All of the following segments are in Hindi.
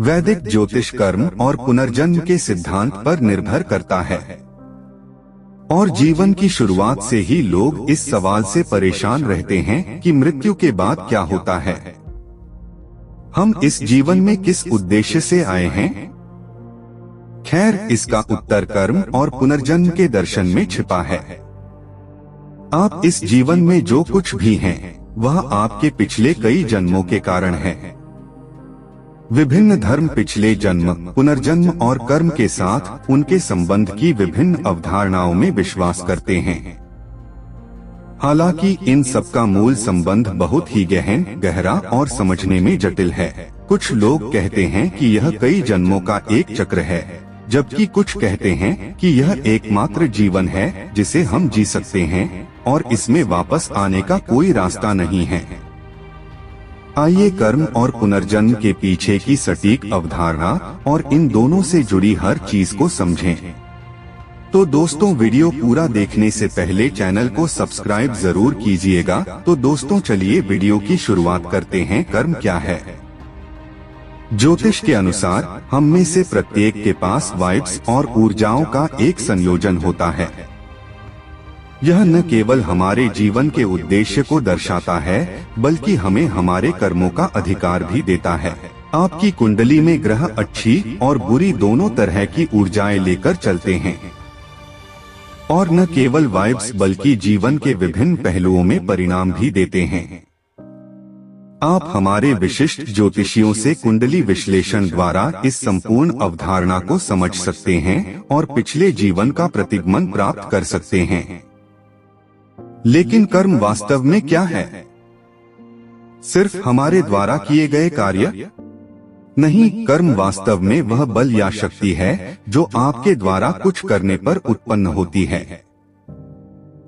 वैदिक ज्योतिष कर्म और पुनर्जन्म के सिद्धांत पर निर्भर करता है और जीवन की शुरुआत से ही लोग इस सवाल से परेशान रहते हैं कि मृत्यु के बाद क्या होता है। हम इस जीवन में किस उद्देश्य से आए हैं? खैर, इसका उत्तर कर्म और पुनर्जन्म के दर्शन में छिपा है। आप इस जीवन में जो कुछ भी हैं, वह आपके पिछले कई जन्मों के कारण है। विभिन्न धर्म पिछले जन्म, पुनर्जन्म और कर्म के साथ उनके संबंध की विभिन्न अवधारणाओं में विश्वास करते हैं। हालांकि इन सब का मूल संबंध बहुत ही गहन, गहरा और समझने में जटिल है। कुछ लोग कहते हैं कि यह कई जन्मों का एक चक्र है, जबकि कुछ कहते हैं कि यह एकमात्र जीवन है जिसे हम जी सकते हैं और इसमें वापस आने का कोई रास्ता नहीं है। आइए कर्म और पुनर्जन्म के पीछे की सटीक अवधारणा और इन दोनों से जुड़ी हर चीज को समझें। तो दोस्तों, वीडियो पूरा देखने से पहले चैनल को सब्सक्राइब जरूर कीजिएगा। तो दोस्तों, चलिए वीडियो की शुरुआत करते हैं। कर्म क्या है? ज्योतिष के अनुसार हम में से प्रत्येक के पास वाइब्स और ऊर्जाओं का एक संयोजन होता है। यह न केवल हमारे जीवन के उद्देश्य को दर्शाता है, बल्कि हमें हमारे कर्मों का अधिकार भी देता है। आपकी कुंडली में ग्रह अच्छी और बुरी दोनों तरह की ऊर्जाएं लेकर चलते हैं और न केवल वाइब्स बल्कि जीवन के विभिन्न पहलुओं में परिणाम भी देते हैं। आप हमारे विशिष्ट ज्योतिषियों से कुंडली विश्लेषण द्वारा इस संपूर्ण अवधारणा को समझ सकते हैं और पिछले जीवन का प्रतिगमन प्राप्त कर सकते हैं। लेकिन कर्म वास्तव में क्या है? सिर्फ हमारे द्वारा किए गए कार्य? नहीं, कर्म वास्तव में वह बल या शक्ति है जो आपके द्वारा कुछ करने पर उत्पन्न होती है।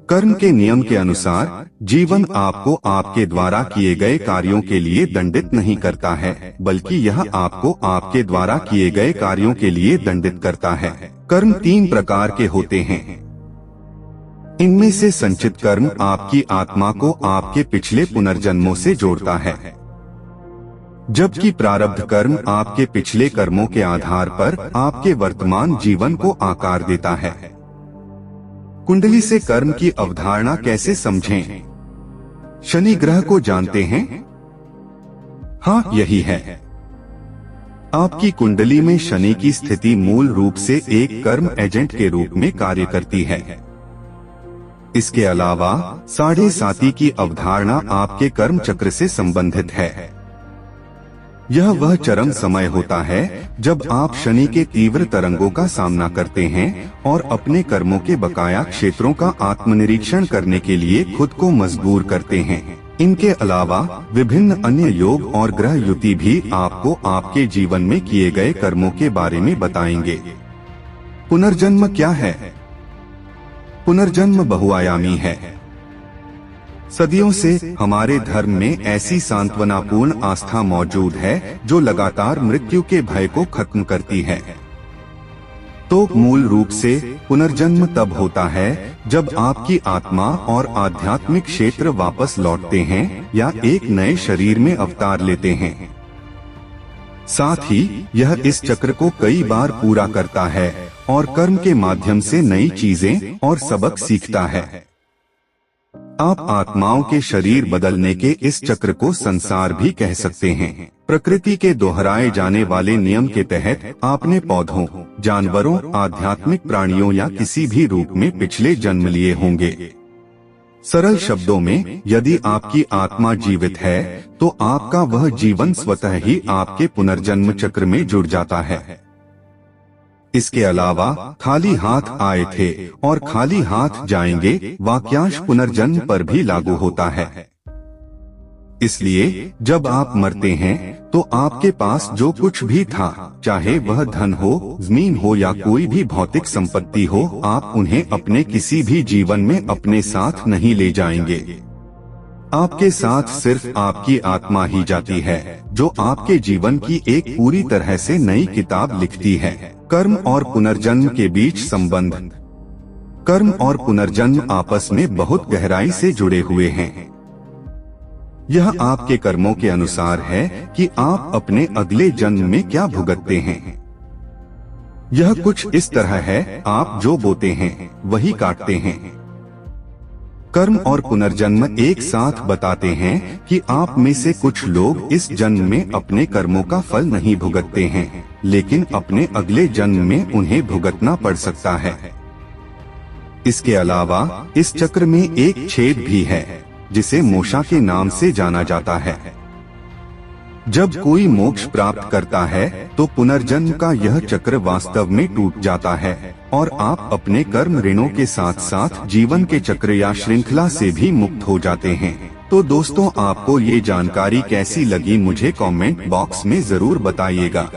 कर्म के नियम के अनुसार जीवन आपको आपके द्वारा किए गए कार्यों के लिए दंडित नहीं करता है, बल्कि यह आपको आपके द्वारा किए गए कार्यों के लिए दंडित करता है। कर्म 3 प्रकार के होते हैं। इनमें से संचित कर्म आपकी आत्मा को आपके पिछले पुनर्जन्मों से जोड़ता है, जबकि प्रारब्ध कर्म आपके पिछले कर्मों के आधार पर आपके वर्तमान जीवन को आकार देता है। कुंडली से कर्म की अवधारणा कैसे समझें? शनि ग्रह को जानते हैं? हाँ, यही है। आपकी कुंडली में शनि की स्थिति मूल रूप से एक कर्म एजेंट के रूप में कार्य करती है। इसके अलावा 7.5 की अवधारणा आपके कर्म चक्र से संबंधित है। यह वह चरम समय होता है जब आप शनि के तीव्र तरंगों का सामना करते हैं और अपने कर्मों के बकाया क्षेत्रों का आत्मनिरीक्षण करने के लिए खुद को मजबूर करते हैं। इनके अलावा विभिन्न अन्य योग और ग्रह युति भी आपको आपके जीवन में किए गए कर्मों के बारे में बताएंगे। पुनर्जन्म क्या है? पुनर्जन्म बहुआयामी है। सदियों से हमारे धर्म में ऐसी सांत्वनापूर्ण आस्था मौजूद है जो लगातार मृत्यु के भय को खत्म करती है। तो मूल रूप से पुनर्जन्म तब होता है जब आपकी आत्मा और आध्यात्मिक क्षेत्र वापस लौटते हैं या एक नए शरीर में अवतार लेते हैं। साथ ही यह इस चक्र को कई बार पूरा करता है और कर्म के माध्यम से नई चीजें और सबक सीखता है। आप आत्माओं के शरीर बदलने के इस चक्र को संसार भी कह सकते हैं। प्रकृति के दोहराए जाने वाले नियम के तहत आपने पौधों, जानवरों, आध्यात्मिक प्राणियों या किसी भी रूप में पिछले जन्म लिए होंगे। सरल शब्दों में, यदि आपकी आत्मा जीवित है तो आपका वह जीवन स्वतः ही आपके पुनर्जन्म चक्र में जुड़ जाता है। इसके अलावा खाली हाथ आए थे और खाली हाथ जाएंगे वाक्यांश पुनर्जन्म पर भी लागू होता है। इसलिए जब आप मरते हैं तो आपके पास जो कुछ भी था, चाहे वह धन हो, जमीन हो या कोई भी भौतिक संपत्ति हो, आप उन्हें अपने किसी भी जीवन में अपने साथ नहीं ले जाएंगे। आपके साथ सिर्फ आपकी आत्मा ही जाती है, जो आपके जीवन की एक पूरी तरह से नई किताब लिखती है। कर्म और पुनर्जन्म के बीच संबंध। कर्म और पुनर्जन्म आपस में बहुत गहराई से जुड़े हुए हैं। यह आपके कर्मों के अनुसार है कि आप अपने अगले जन्म में क्या भुगतते हैं। यह कुछ इस तरह है, आप जो बोते हैं वही काटते हैं। कर्म और पुनर्जन्म एक साथ बताते हैं कि आप में से कुछ लोग इस जन्म में अपने कर्मों का फल नहीं भुगतते हैं, लेकिन अपने अगले जन्म में उन्हें भुगतना पड़ सकता है। इसके अलावा इस चक्र में एक छेद भी है जिसे मोक्षा के नाम से जाना जाता है। जब कोई मोक्ष प्राप्त करता है तो पुनर्जन्म का यह चक्र वास्तव में टूट जाता है और आप अपने कर्म ऋणों के साथ साथ जीवन के चक्र या श्रृंखला से भी मुक्त हो जाते हैं। तो दोस्तों, आपको ये जानकारी कैसी लगी मुझे कमेंट बॉक्स में जरूर बताइएगा।